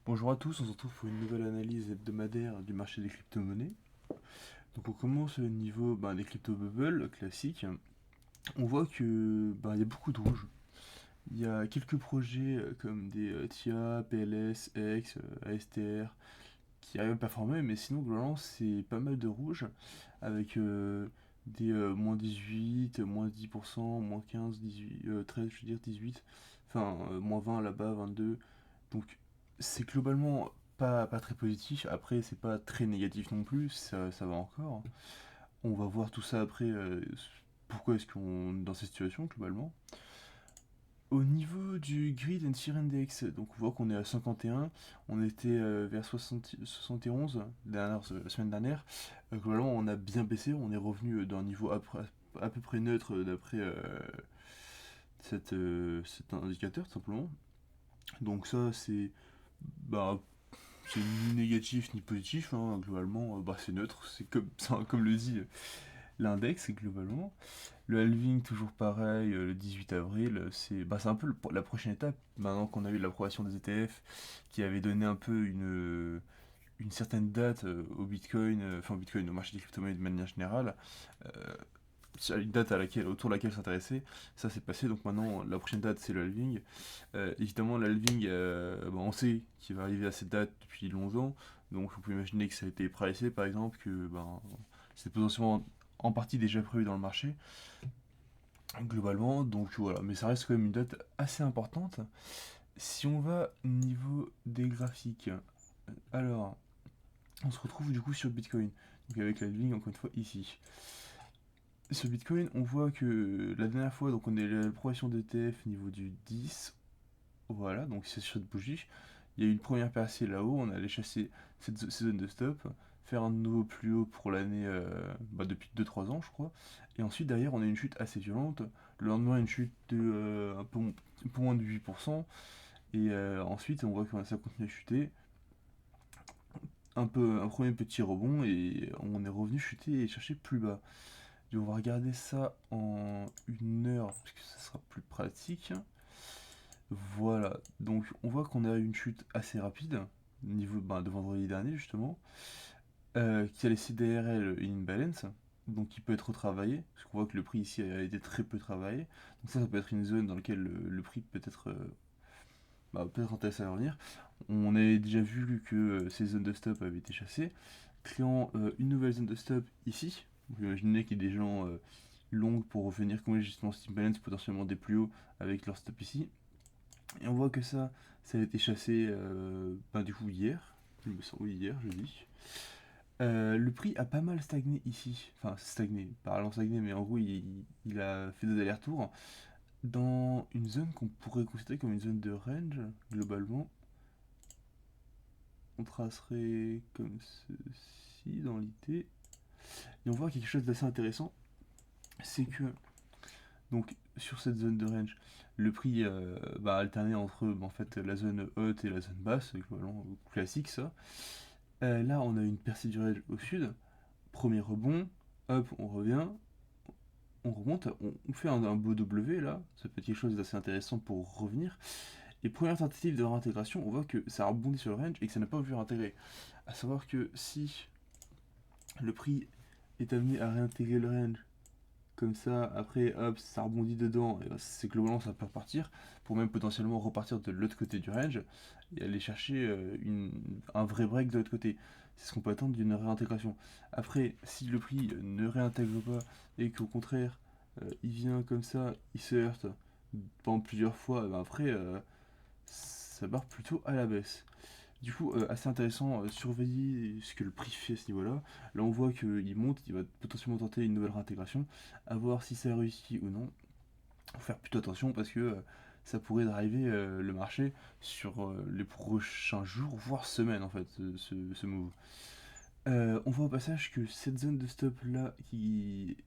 Bonjour à tous, on se retrouve pour une nouvelle analyse hebdomadaire du marché des crypto-monnaies. Donc on commence au niveau des crypto-bubbles classiques. On voit que il y a beaucoup de rouge. Il y a quelques projets comme des TIA, PLS, X, ASTR qui arrivent à performer, mais sinon globalement c'est pas mal de rouge avec des moins 18, moins 10%, moins 15, 18, 13, je veux dire 18, enfin moins 20 là-bas, 22. Donc c'est globalement pas très positif. Après, c'est pas très négatif non plus, ça va encore. On va voir tout ça après. Pourquoi est-ce qu'on est dans cette situation globalement. Au niveau du Grid and Fear Index, donc on voit qu'on est à 51, on était vers 60 71 la semaine dernière. Globalement, on a bien baissé, on est revenu d'un niveau à peu près neutre d'après cet indicateur tout simplement. Donc ça, bah, c'est ni négatif ni positif, hein, globalement, c'est neutre, comme le dit l'index, globalement. Le halving, toujours pareil, le 18 avril, c'est un peu la prochaine étape, maintenant qu'on a eu l'approbation des ETF, qui avait donné un peu une certaine date au Bitcoin, au Bitcoin, au marché des crypto-monnaies de manière générale, euh, une date autour de laquelle s'intéresser. Ça c'est passé, donc maintenant la prochaine date c'est le halving. Évidemment, le halving, on sait qu'il va arriver à cette date depuis longtemps, donc on peut imaginer que ça a été pricé par exemple, que c'est potentiellement en partie déjà prévu dans le marché, globalement, donc voilà, mais ça reste quand même une date assez importante. Si on va au niveau des graphiques, alors on se retrouve du coup sur Bitcoin, donc avec la halving encore une fois ici. Sur Bitcoin, on voit que la dernière fois, donc on est la progression d'ETF niveau du 10, voilà, donc c'est sur cette bougie. Il y a eu une première percée là-haut, on allait chasser ces zones de stop, faire un nouveau plus haut pour l'année depuis 2-3 ans, je crois. Et ensuite, derrière, on a une chute assez violente. Le lendemain, une chute de un peu moins de 8%. Et ensuite, on voit que ça continue à chuter. Un premier petit rebond, et on est revenu chuter et chercher plus bas. Et on va regarder ça en 1 heure, parce que ça sera plus pratique. Voilà, donc on voit qu'on a une chute assez rapide, niveau de vendredi dernier justement, qui a laissé derrière elle une imbalance, donc qui peut être retravaillé, parce qu'on voit que le prix ici a été très peu travaillé. Donc ça peut être une zone dans laquelle le prix peut être intéressant à revenir. On avait déjà vu que ces zones de stop avaient été chassées, créant une nouvelle zone de stop ici. Vous imaginez qu'il y a des gens longues pour revenir comme justement cette imbalance potentiellement des plus hauts avec leur stop ici. Et on voit que ça a été chassé du coup hier, il me semble, oui, hier, jeudi. Le prix a pas mal stagné ici, enfin stagné, pas stagné, mais en gros il a fait des allers-retours dans une zone qu'on pourrait considérer comme une zone de range, globalement. On tracerait comme ceci dans l'idée. Et on voit quelque chose d'assez intéressant, c'est que donc sur cette zone de range, le prix va alterner entre en fait la zone haute et la zone basse, globalement classique ça. Là, on a une percée du range au sud. Premier rebond, hop, on revient, on remonte, on fait un beau W là. Ça peut être quelque chose d'assez intéressant pour revenir. Et première tentative de réintégration, on voit que ça a rebondi sur le range et que ça n'a pas pu réintégrer. À savoir que si le prix est amené à réintégrer le range comme ça, après hop, ça rebondit dedans, et c'est globalement ça peut repartir, pour même potentiellement repartir de l'autre côté du range et aller chercher un vrai break de l'autre côté. C'est ce qu'on peut attendre d'une réintégration. Après, si le prix ne réintègre pas et qu'au contraire il vient comme ça, il se heurte pendant plusieurs fois, après ça part plutôt à la baisse. Du coup, assez intéressant, surveiller ce que le prix fait à ce niveau-là. Là, on voit qu'il monte, il va potentiellement tenter une nouvelle réintégration, à voir si ça réussit ou non. Faut faire plutôt attention parce que ça pourrait driver le marché sur les prochains jours, voire semaines en fait, ce move. On voit au passage que cette zone de stop là qui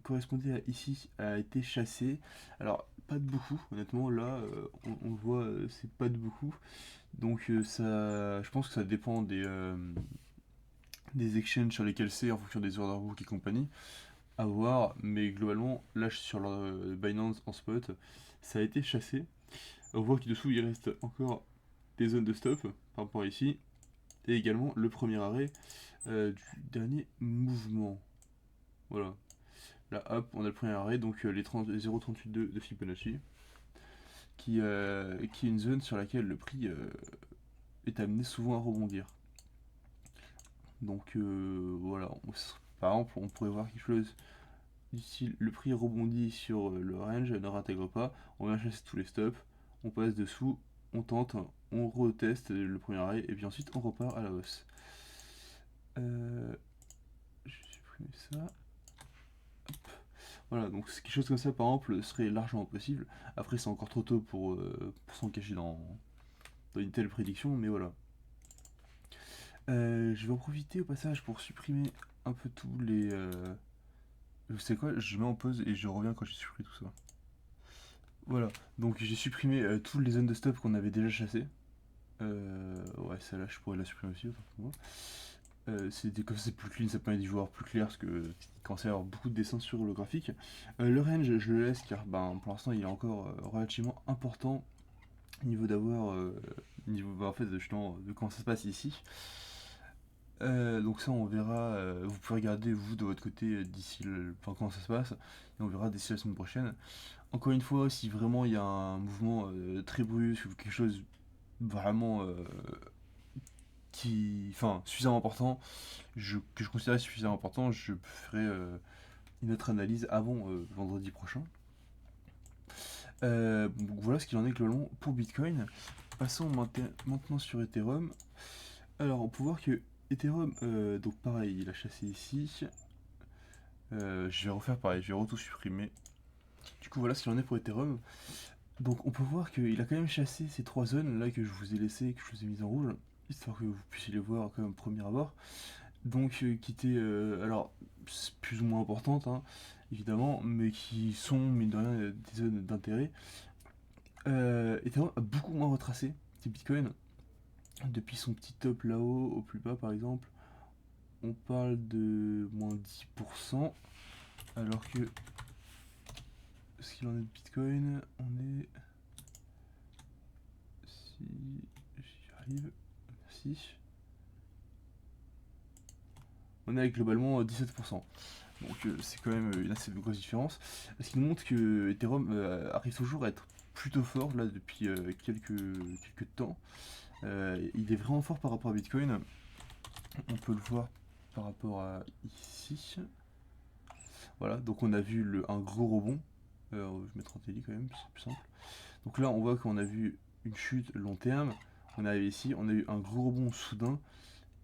correspondait à ici a été chassée. Alors, pas de beaucoup, honnêtement, là, on le voit, c'est pas de beaucoup. Donc je pense que ça dépend des exchanges sur lesquels c'est en fonction des order book et compagnie. À voir, mais globalement, là je suis sur le Binance en spot, ça a été chassé. On voit qu'au dessous il reste encore des zones de stop par rapport à ici, et également le premier arrêt du dernier mouvement. Voilà. Là, hop, on a le premier arrêt, donc les 0,382 de Fibonacci, qui est une zone sur laquelle le prix est amené souvent à rebondir. Donc voilà, par exemple, on pourrait voir quelque chose ici, le prix rebondit sur le range, ne réintègre pas, on vient chasser tous les stops, on passe dessous, on tente, on reteste le premier arrêt, et puis ensuite on repart à la hausse. Je vais supprimer ça. Hop. Voilà, donc quelque chose comme ça, par exemple, serait largement possible. Après, c'est encore trop tôt pour s'en cacher dans une telle prédiction, mais voilà. Je vais en profiter au passage pour supprimer un peu tous les... Vous savez quoi? Je mets en pause et je reviens quand j'ai supprimé tout ça. Voilà, donc j'ai supprimé toutes les zones de stop qu'on avait déjà chassées. Ouais, celle-là, je pourrais la supprimer aussi, autant pour moi. Comme c'est plus clean, ça permet d'y voir plus clair, parce que quand ça y avoir beaucoup de dessins sur le graphique. Le range, je le laisse car ben, pour l'instant, il est encore relativement important niveau d'avoir... niveau, en fait, justement, de comment ça se passe ici. Donc ça on verra, vous pouvez regarder vous de votre côté d'ici enfin, comment ça se passe, et on verra d'ici la semaine prochaine. Encore une fois, si vraiment il y a un mouvement très brusque ou quelque chose vraiment enfin suffisamment important, que je considère suffisamment important, je ferai une autre analyse avant vendredi prochain. Donc voilà ce qu'il en est globalement pour Bitcoin. Passons maintenant sur Ethereum. Alors on peut voir que Ethereum, donc pareil, il a chassé ici. Je vais refaire pareil, je vais tout supprimer. Du coup, voilà ce qu'il en est pour Ethereum. Donc, on peut voir qu'il a quand même chassé ces trois zones là que je vous ai laissé, que je vous ai mis en rouge, histoire que vous puissiez les voir quand même au premier abord. Donc, qui étaient, alors, plus ou moins importantes, hein, évidemment, mais qui sont, mine de rien, des zones d'intérêt. Ethereum a beaucoup moins retracé que Bitcoin. Depuis son petit top là-haut, au plus bas par exemple, on parle de moins 10%, alors que ce qu'il en est de Bitcoin, on est... Si j'y arrive, merci. On est avec globalement 17%. Donc c'est quand même une assez grosse différence. Ce qui nous montre que Ethereum arrive toujours à être plutôt fort là depuis quelques temps. Il est vraiment fort par rapport à Bitcoin. On peut le voir par rapport à ici. Voilà, donc on a vu un gros rebond. Je vais mettre en télé quand même, c'est plus simple. Donc là, on voit qu'on a vu une chute long terme. On est arrivé ici, on a eu un gros rebond soudain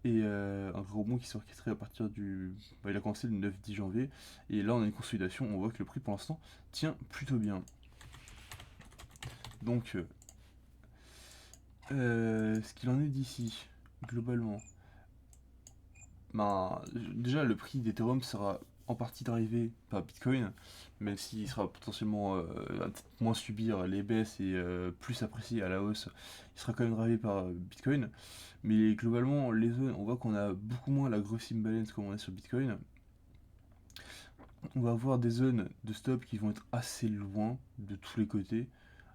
et un gros rebond qui s'est orchestré à partir du... Bah, il a commencé le 9-10 janvier et là on a une consolidation. On voit que le prix pour l'instant tient plutôt bien. Donc, ce qu'il en est d'ici, globalement, ben, déjà le prix d'Ethereum sera en partie drivé par Bitcoin, même s'il sera potentiellement va peut-être moins subir les baisses et plus apprécié à la hausse, il sera quand même drivé par Bitcoin. Mais globalement, les zones, on voit qu'on a beaucoup moins la grosse imbalance comme on a sur Bitcoin. On va avoir des zones de stop qui vont être assez loin de tous les côtés.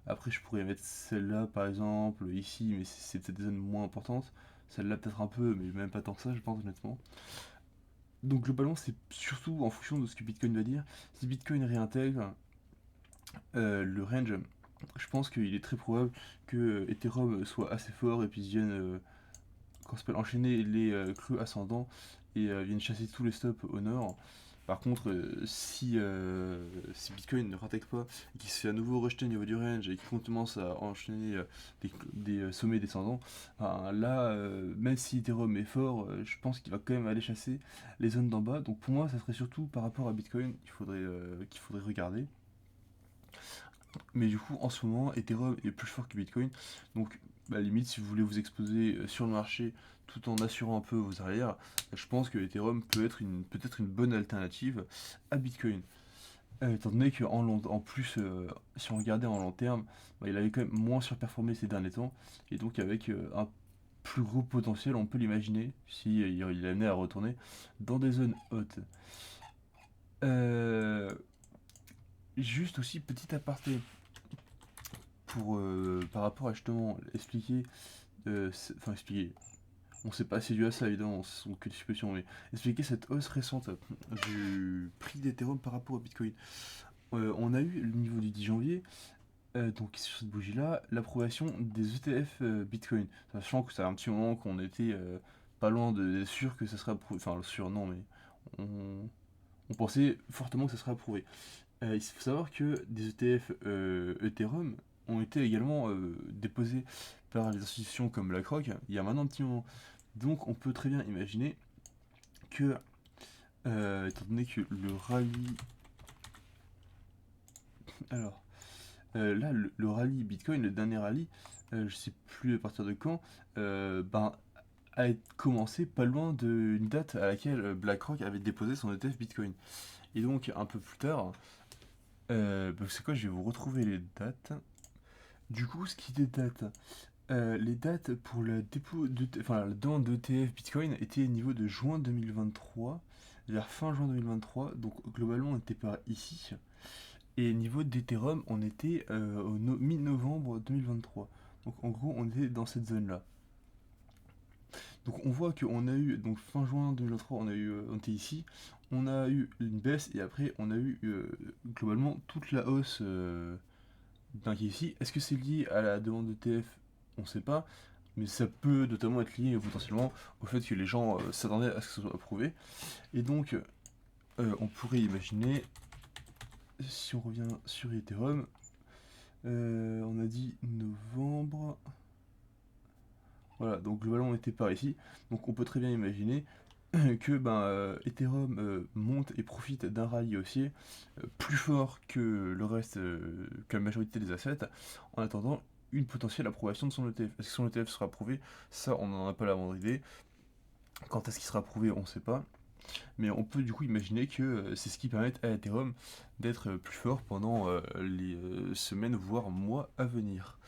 Après, je pourrais mettre celle-là par exemple, ici, mais c'est peut-être des zones moins importantes. Celle-là peut-être un peu, mais même pas tant que ça, je pense honnêtement. Donc globalement, c'est surtout en fonction de ce que Bitcoin va dire. Si Bitcoin réintègre le range, je pense qu'il est très probable que Ethereum soit assez fort et puis vienne qu'on s'appelle enchaîner les creux ascendants et viennent chasser tous les stops au nord. Par contre, si Bitcoin ne rattaque pas et qu'il se fait à nouveau rejeter au niveau du range et qu'il commence à enchaîner des sommets descendants, ben là, même si Ethereum est fort, je pense qu'il va quand même aller chasser les zones d'en bas. Donc pour moi, ça serait surtout par rapport à Bitcoin qu'il faudrait regarder. Mais du coup, en ce moment, Ethereum est plus fort que Bitcoin. Donc, à la limite, si vous voulez vous exposer sur le marché tout en assurant un peu vos arrières, je pense que Ethereum peut-être une bonne alternative à Bitcoin. Étant donné en plus, si on regardait en long terme, bah, il avait quand même moins surperformé ces derniers temps. Et donc, avec un plus gros potentiel, on peut l'imaginer, si il amenait à retourner dans des zones hautes. Euh, Juste aussi, petit aparté, par rapport à justement expliquer enfin expliquer, on sait pas si c'est dû à ça évidemment, ce sont que des suppositions, mais expliquer cette hausse récente du prix d'Ethereum par rapport au Bitcoin. On a eu le niveau du 10 janvier, donc sur cette bougie-là, l'approbation des ETF Bitcoin. Sachant que ça a un petit moment qu'on était pas loin d'être sûr que ça serait approuvé. Enfin, sûr, non, mais on, on pensait fortement que ça serait approuvé. Il faut savoir que des ETF Ethereum ont été également déposés par les institutions comme BlackRock il y a maintenant un petit moment. Donc on peut très bien imaginer que, étant donné que le rallye... Alors, là, le rallye Bitcoin, le dernier rallye, je sais plus à partir de quand, ben, a commencé pas loin d'une date à laquelle BlackRock avait déposé son ETF Bitcoin. Et donc, un peu plus tard, ben, c'est quoi, je vais vous retrouver les dates. Du coup, ce qui date, les dates pour le dépôt de, enfin, la demande d'ETF Bitcoin étaient au niveau de juin 2023, vers fin juin 2023, donc globalement on était par ici. Et niveau d'Ethereum, on était au mi-novembre 2023. Donc en gros, on était dans cette zone-là. Donc on voit qu'on a eu, donc fin juin 2023, on était ici, on a eu une baisse et après on a eu globalement toute la hausse d'un qui est ici. Est-ce que c'est lié à la demande d'ETF? On ne sait pas, mais ça peut notamment être lié potentiellement au fait que les gens s'attendaient à ce que ce soit approuvé. Et donc on pourrait imaginer, si on revient sur Ethereum, on a dit novembre. Voilà, donc globalement on était par ici. Donc on peut très bien imaginer que ben, Ethereum monte et profite d'un rallye haussier plus fort que le reste, que la majorité des assets, en attendant une potentielle approbation de son ETF. Est-ce que son ETF sera approuvé? Ça, on n'en a pas la moindre idée. Quand est-ce qu'il sera approuvé, on ne sait pas. Mais on peut du coup imaginer que c'est ce qui permet à Ethereum d'être plus fort pendant les semaines, voire mois à venir.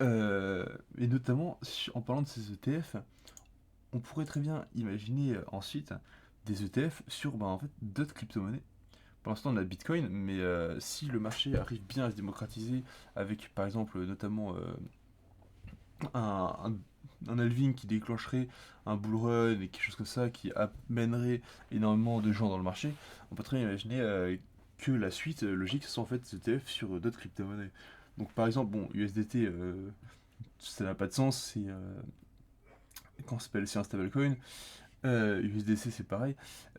Et notamment, en parlant de ces ETF, on pourrait très bien imaginer ensuite des ETF sur en fait, d'autres crypto-monnaies. Pour l'instant, on a Bitcoin, mais si le marché arrive bien à se démocratiser avec, par exemple, notamment un, un halving qui déclencherait un bull run et quelque chose comme ça qui amènerait énormément de gens dans le marché, on peut très bien imaginer que la suite logique, ce sont en fait des ETF sur d'autres crypto-monnaies. Donc, par exemple, bon, USDT, ça n'a pas de sens, c'est un stablecoin. USDC c'est pareil.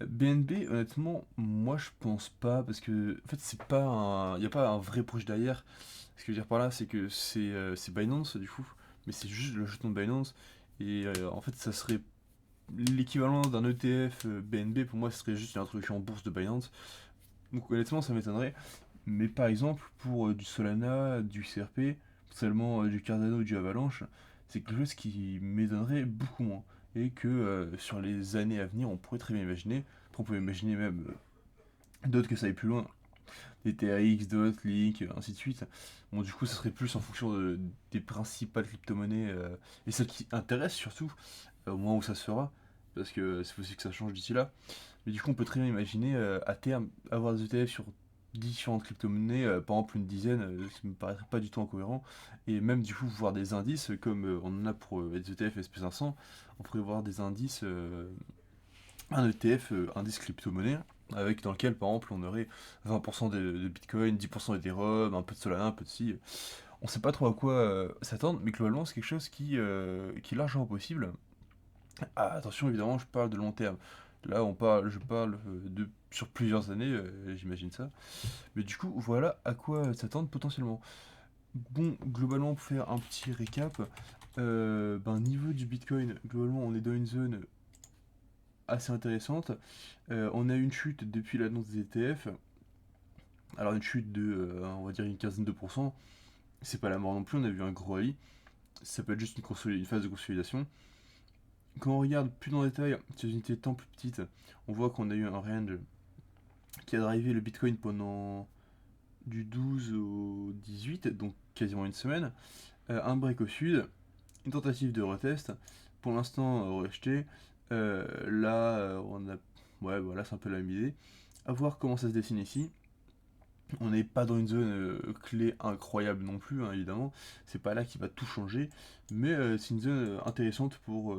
BNB honnêtement moi je pense pas parce que en fait c'est pas un, y a pas un vrai projet derrière. Ce que je veux dire par là c'est que c'est Binance du coup, mais c'est juste le jeton de Binance et en fait ça serait l'équivalent d'un ETF BNB pour moi ce serait juste une introduction en bourse de Binance. Donc honnêtement ça m'étonnerait. Mais par exemple pour du Solana, du CRP, seulement du Cardano, du Avalanche, c'est quelque chose qui m'étonnerait beaucoup moins. Et que sur les années à venir, on pourrait très bien imaginer, après on peut imaginer même d'autres que ça aille plus loin, des TRX, d'autres, Link, ainsi de suite. Bon, du coup, ça serait plus en fonction des principales crypto-monnaies et celles qui intéressent surtout, au moment où ça se fera, parce que c'est possible que ça change d'ici là. Mais du coup, on peut très bien imaginer à terme avoir des ETF sur différentes crypto-monnaies, par exemple une dizaine, ce qui me paraîtrait pas du tout incohérent, et même du coup voir des indices comme on en a pour les ETF SP500, on pourrait voir des indices, un ETF, indice crypto-monnaie, avec dans lequel par exemple on aurait 20% de Bitcoin, 10% d'Ethereum, un peu de Solana, un peu de ci. On sait pas trop à quoi s'attendre, mais globalement c'est quelque chose qui est largement possible. Ah, attention, évidemment, je parle de long terme. Là, je parle sur plusieurs années, j'imagine ça. Mais du coup, voilà à quoi s'attendre potentiellement. Bon, globalement, pour faire un petit récap, niveau du Bitcoin, globalement, on est dans une zone assez intéressante. On a eu une chute depuis l'annonce des ETF. Alors, une chute de, on va dire, une quinzaine de pourcents. C'est pas la mort non plus, on a vu un gros rallye. Ça peut être juste une phase de consolidation. Quand on regarde plus dans le détail, ces unités de temps plus petites, on voit qu'on a eu un range qui a drivé le Bitcoin pendant du 12 au 18, donc quasiment une semaine. Un break au sud, une tentative de retest, pour l'instant rejeté. Là, on a. Ouais, voilà, c'est un peu la même idée. À voir comment ça se dessine ici. On n'est pas dans une zone clé incroyable non plus, hein, évidemment. C'est pas là qui va tout changer, mais c'est une zone intéressante pour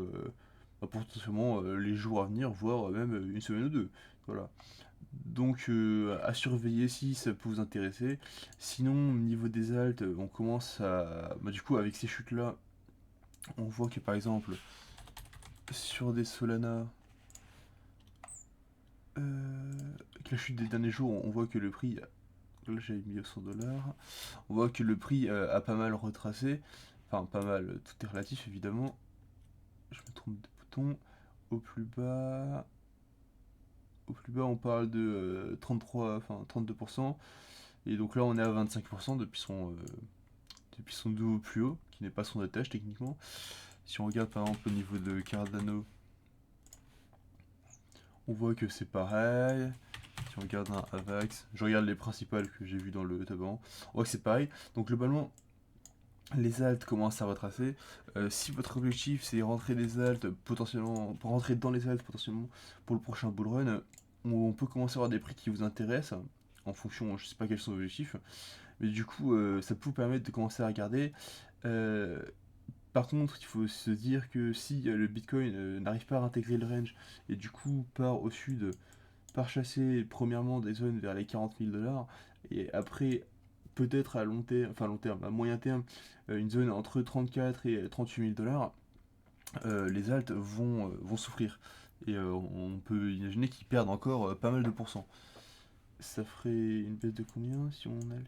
potentiellement les jours à venir, voire même une semaine ou deux. Voilà. Donc à surveiller si ça peut vous intéresser. Sinon, au niveau des altes, on commence à. Bah, du coup, avec ces chutes-là, on voit que par exemple, sur des Solana, avec la chute des derniers jours, on voit que le prix. Là, j'avais mis au 100 $. On voit que le prix a pas mal retracé. Enfin, pas mal, tout est relatif évidemment. Je me trompe de bouton. Au plus bas. Au plus bas, on parle de 33, enfin 32%. Et donc là, on est à 25% depuis son dos plus haut, qui n'est pas son attache techniquement. Si on regarde par exemple au niveau de Cardano, on voit que c'est pareil. Si on regarde un AVAX, je regarde les principales que j'ai vues dans le tabac, on voit que c'est pareil. Donc globalement, les altes commencent à retracer. Si votre objectif c'est rentrer des altes potentiellement, pour rentrer dans les altes potentiellement pour le prochain bull run, on peut commencer à avoir des prix qui vous intéressent en fonction, je sais pas quels sont vos objectifs, mais du coup ça peut vous permettre de commencer à regarder. Euh, Par contre, il faut se dire que si le Bitcoin n'arrive pas à intégrer le range et du coup part au sud, part chasser premièrement des zones vers les 40 000 $ et après peut-être à long terme, enfin long terme, à moyen terme, une zone entre 34 et 38 000 $, les alts vont souffrir. Et on peut imaginer qu'ils perdent encore pas mal de pourcents. Ça ferait une baisse de combien si on allait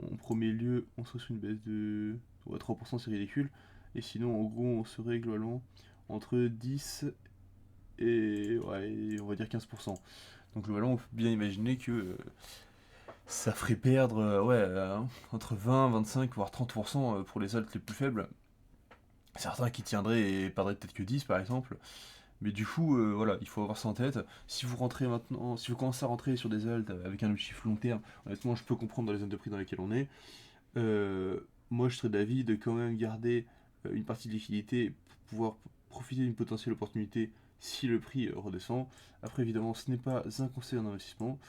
en premier lieu, on serait sur une baisse de ouais, 3%, c'est ridicule. Et sinon, en gros, on serait globalement entre 10 et ouais, on va dire 15%. Donc globalement, on peut bien imaginer que ça ferait perdre ouais, entre 20, 25, voire 30% pour les alts les plus faibles. Certains qui tiendraient et perdraient peut-être que 10 par exemple. Mais du coup, voilà, il faut avoir ça en tête. Si vous rentrez maintenant, si vous commencez à rentrer sur des alts avec un objectif long terme, honnêtement, je peux comprendre dans les zones de prix dans lesquelles on est. Moi, je serais d'avis de quand même garder une partie de liquidité pour pouvoir profiter d'une potentielle opportunité si le prix redescend. Après, évidemment, ce n'est pas un conseil en investissement.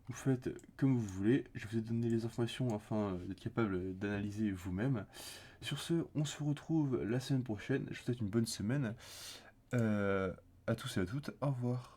Vous faites comme vous voulez. Je vous ai donné les informations afin d'être capable d'analyser vous-même. Sur ce, on se retrouve la semaine prochaine. Je vous souhaite une bonne semaine. Euh, à tous et à toutes. Au revoir.